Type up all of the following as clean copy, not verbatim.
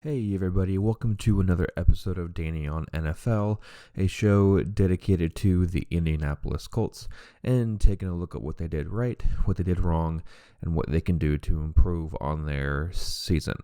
Hey everybody, welcome to another episode of Danny on NFL, a show dedicated to the Indianapolis Colts and taking a look at what they did right, what they did wrong, and what they can do to improve on their season.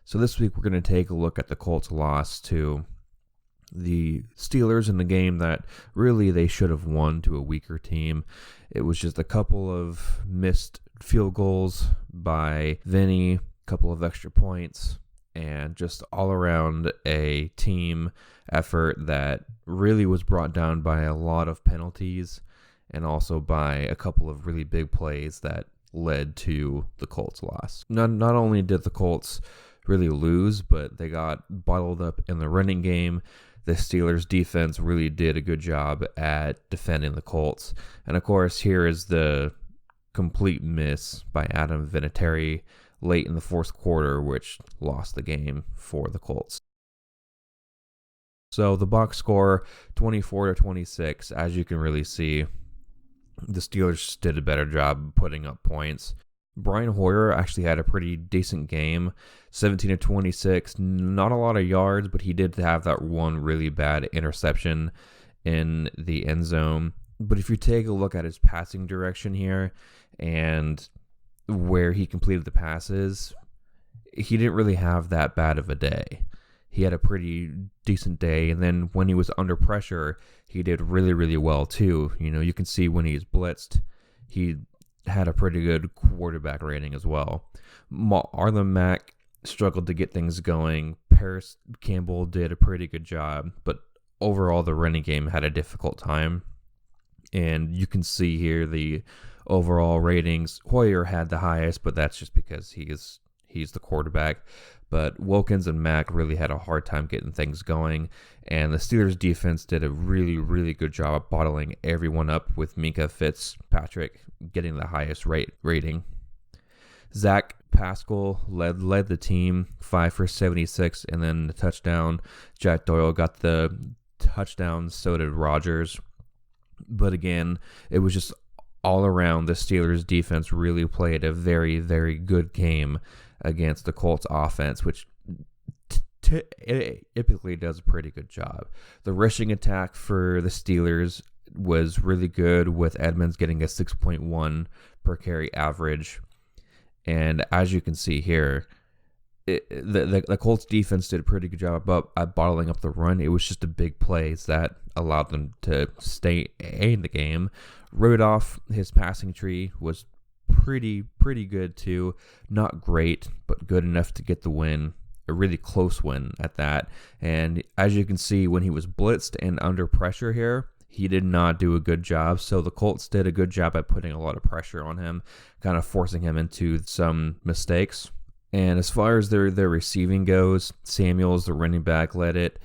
So this week we're going to take a look at the Colts' loss to the Steelers in the game that really they should have won to a weaker team. It was just a couple of missed field goals by Vinny, a couple of extra points, and just all around a team effort that really was brought down by a lot of penalties and also by a couple of really big plays that led to the Colts' loss. Not only did the Colts really lose, but they got bottled up in the running game. The Steelers' defense really did a good job at defending the Colts. And of course, here is the complete miss by Adam Vinatieri late in the fourth quarter, which lost the game for the Colts. So the box score, 24-26, as you can really see, the Steelers did a better job putting up points. Brian Hoyer actually had a pretty decent game, 17-26, not a lot of yards, but he did have that one really bad interception in the end zone. But if you take a look at his passing direction here and where he completed the passes, he didn't really have that bad of a day. He had a pretty decent day, and then when he was under pressure, he did really, really well too. You know, you can see when he's blitzed, he had a pretty good quarterback rating as well. Marlon Mack struggled to get things going. Paris Campbell did a pretty good job, but overall the running game had a difficult time. And you can see here the overall ratings. Hoyer had the highest, but that's just because he's the quarterback. But Wilkins and Mack really had a hard time getting things going, and the Steelers defense did a really, really good job of bottling everyone up, with Minkah Fitzpatrick getting the highest rating. Zach Pascal led the team, 5 for 76, and then the touchdown. Jack Doyle got the touchdown, so did Rodgers. But again, it was just all around, the Steelers defense really played a very, very good game against the Colts offense, which typically does a pretty good job. The rushing attack for the Steelers was really good, with Edmonds getting a 6.1 per carry average. And as you can see here, the Colts defense did a pretty good job at bottling up the run. It was just the big plays that allowed them to stay in the game. Rudolph, his passing tree was pretty good too. Not great, but good enough to get the win. A really close win at that. And as you can see, when he was blitzed and under pressure here, he did not do a good job. So the Colts did a good job at putting a lot of pressure on him, kind of forcing him into some mistakes. And as far as their receiving goes, Samuels, the running back, led it.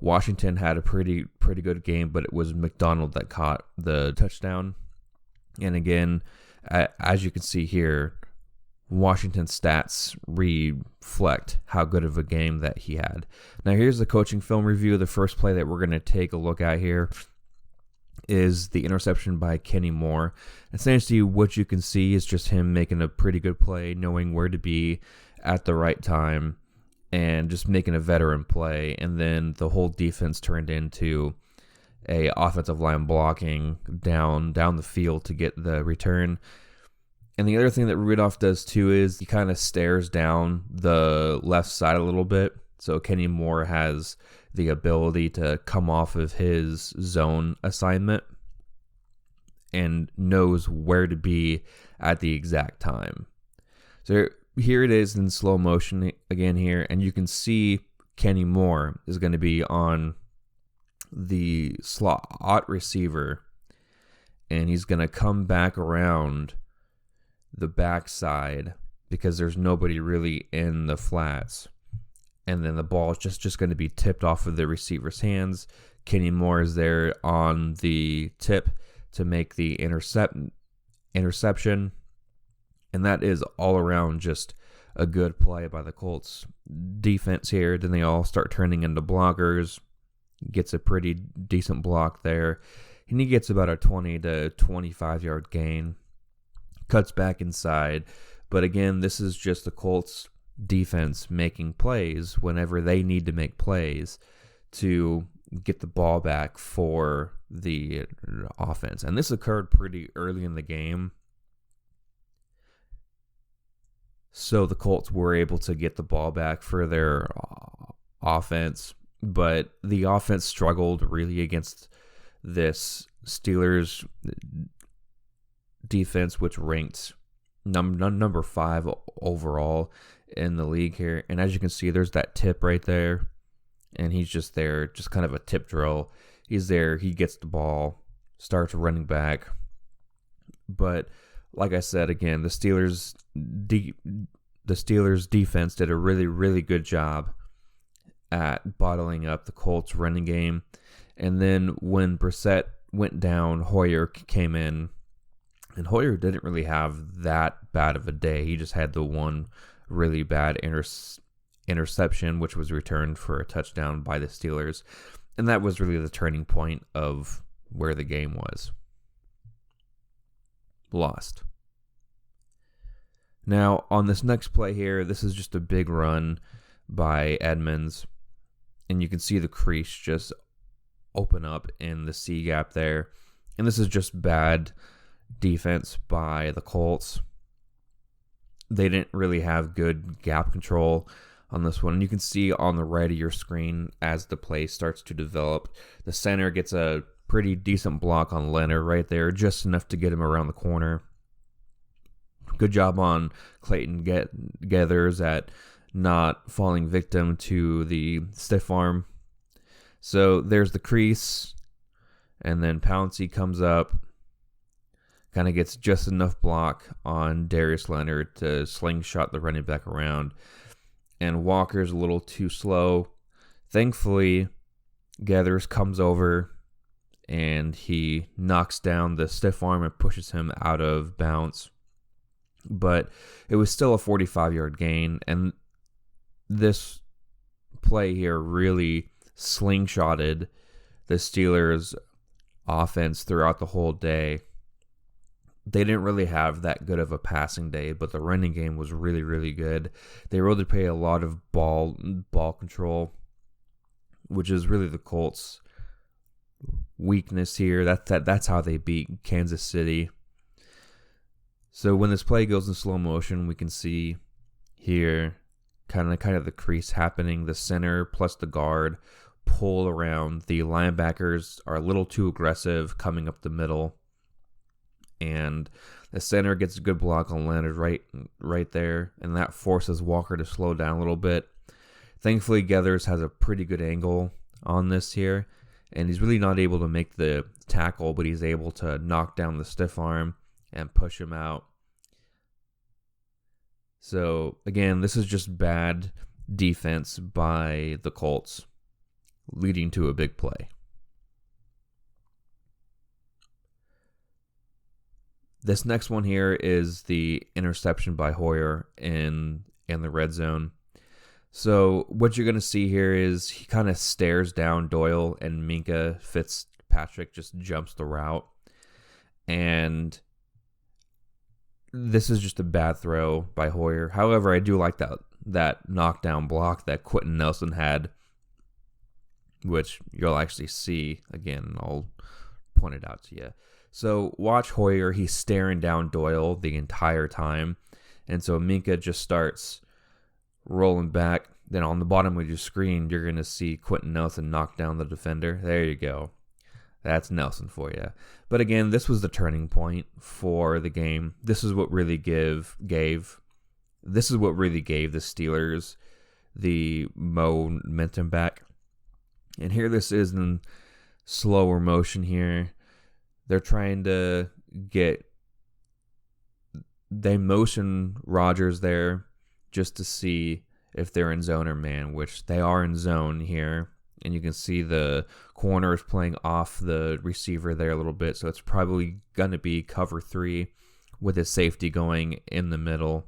Washington had a pretty good game, but it was McDonald that caught the touchdown. And again, as you can see here, Washington's stats reflect how good of a game that he had. Now here's the coaching film review. The first play that we're going to take a look at here is the interception by Kenny Moore. Essentially, what you can see is just him making a pretty good play, knowing where to be at the right time, and just making a veteran play. And then the whole defense turned into a offensive line blocking down the field to get the return. And the other thing that Rudolph does too is he kind of stares down the left side a little bit. So Kenny Moore has the ability to come off of his zone assignment and knows where to be at the exact time. So here it is in slow motion again here, and you can see Kenny Moore is going to be on the slot receiver, and he's going to come back around the backside because there's nobody really in the flats. And then the ball is just going to be tipped off of the receiver's hands. Kenny Moore is there on the tip to make the interception. And that is all around just a good play by the Colts defense here. Then they all start turning into blockers. Gets a pretty decent block there. And he gets about a 20 to 25 yard gain. Cuts back inside. But again, this is just the Colts defense making plays whenever they need to make plays to get the ball back for the offense. And this occurred pretty early in the game. So the Colts were able to get the ball back for their offense, but the offense struggled really against this Steelers defense, which ranked number 5 overall in the league here. And as you can see, there's that tip right there, and he's just there, just kind of a tip drill. He's there, he gets the ball, starts running back. But like I said, again, the Steelers defense did a really, really good job at bottling up the Colts running game. And then when Brissett went down, Hoyer came in. And Hoyer didn't really have that bad of a day. He just had the one really bad interception, which was returned for a touchdown by the Steelers. And that was really the turning point of where the game was. Lost. Now, on this next play here, this is just a big run by Edmonds. And you can see the crease just open up in the C gap there. And this is just bad defense by the Colts. They didn't really have good gap control on this one. And you can see on the right of your screen as the play starts to develop, the center gets a pretty decent block on Leonard right there, just enough to get him around the corner. Good job on Clayton Gathers at not falling victim to the stiff arm. So there's the crease, and then Pouncey comes up, kind of gets just enough block on Darius Leonard to slingshot the running back around. And Walker's a little too slow. Thankfully, Gathers comes over and he knocks down the stiff arm and pushes him out of bounds. But it was still a 45-yard gain. And this play here really slingshotted the Steelers' offense throughout the whole day. They didn't really have that good of a passing day, but the running game was really, really good. They really pay a lot of ball control, which is really the Colts' weakness here. That's how they beat Kansas City. So when this play goes in slow motion, we can see here kind of the crease happening. The center plus the guard pull around. The linebackers are a little too aggressive coming up the middle. And the center gets a good block on Leonard right there, and that forces Walker to slow down a little bit. Thankfully, Gathers has a pretty good angle on this here, and he's really not able to make the tackle, but he's able to knock down the stiff arm and push him out. So, again, this is just bad defense by the Colts, leading to a big play. This next one here is the interception by Hoyer in the red zone. So what you're going to see here is he kind of stares down Doyle, and Minka Fitzpatrick just jumps the route. And this is just a bad throw by Hoyer. However, I do like that knockdown block that Quentin Nelson had, which you'll actually see. Again, I'll point it out to you. So watch Hoyer, he's staring down Doyle the entire time. And so Minka just starts rolling back. Then on the bottom of your screen, you're going to see Quentin Nelson knock down the defender. There you go. That's Nelson for you. But again, this was the turning point for the game. This is what really gave the Steelers the momentum back. And here this is in slower motion here. They're trying to they motion Rodgers there just to see if they're in zone or man, which they are in zone here. And you can see the corner is playing off the receiver there a little bit. So it's probably going to be cover 3 with his safety going in the middle.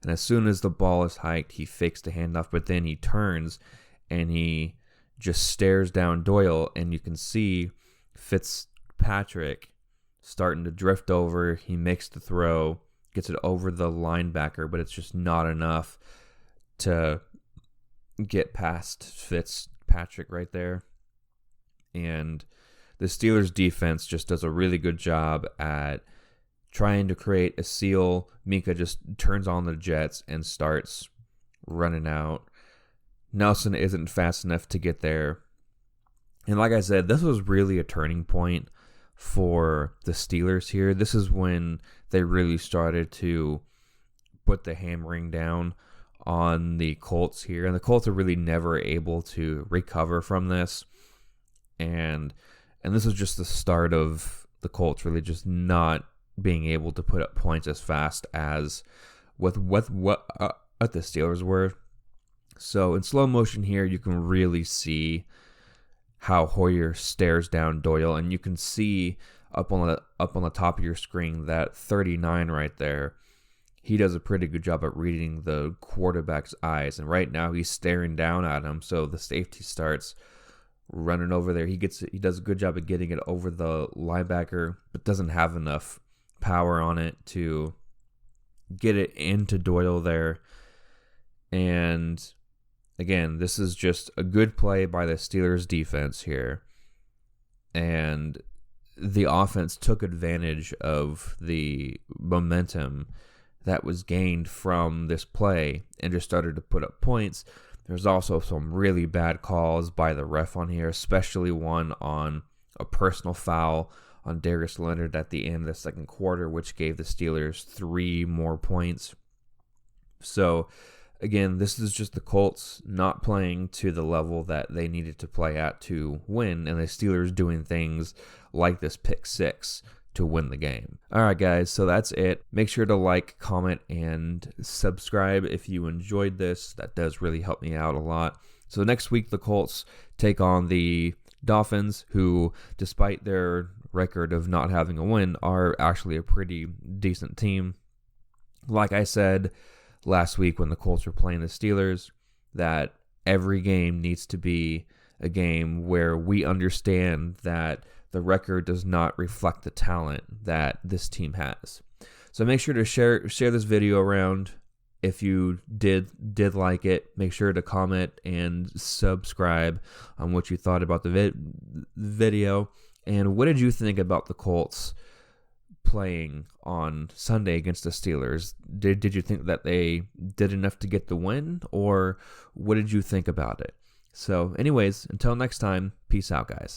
And as soon as the ball is hiked, he fakes the handoff, but then he turns and he just stares down Doyle, and you can see Fitzpatrick starting to drift over. He makes the throw, gets it over the linebacker, but it's just not enough to get past Fitzpatrick right there. And the Steelers defense just does a really good job at trying to create a seal. Mika just turns on the jets and starts running out. Nelson isn't fast enough to get there. And like I said, this was really a turning point for the Steelers here. This is when they really started to put the hammering down on the Colts here. And the Colts are really never able to recover from this. And this was just the start of the Colts really just not being able to put up points as fast as what the Steelers were. So in slow motion here, you can really see how Hoyer stares down Doyle, and you can see up on the top of your screen that 39 right there. He does a pretty good job at reading the quarterback's eyes, and right now he's staring down at him. So the safety starts running over there. He does a good job of getting it over the linebacker, but doesn't have enough power on it to get it into Doyle there. And again, this is just a good play by the Steelers defense here. And the offense took advantage of the momentum that was gained from this play and just started to put up points. There's also some really bad calls by the ref on here, especially one on a personal foul on Darius Leonard at the end of the second quarter, which gave the Steelers 3 more points. So again, this is just the Colts not playing to the level that they needed to play at to win, and the Steelers doing things like this pick 6 to win the game. All right, guys, so that's it. Make sure to like, comment, and subscribe if you enjoyed this. That does really help me out a lot. So next week, the Colts take on the Dolphins, who, despite their record of not having a win, are actually a pretty decent team. Like I said last week when the Colts were playing the Steelers, that every game needs to be a game where we understand that the record does not reflect the talent that this team has. So make sure to share this video around. If you did like it, make sure to comment and subscribe on what you thought about the video. And what did you think about the Colts playing on Sunday against the Steelers? Did you think that they did enough to get the win, or what did you think about it? So anyways, until next time, peace out, guys.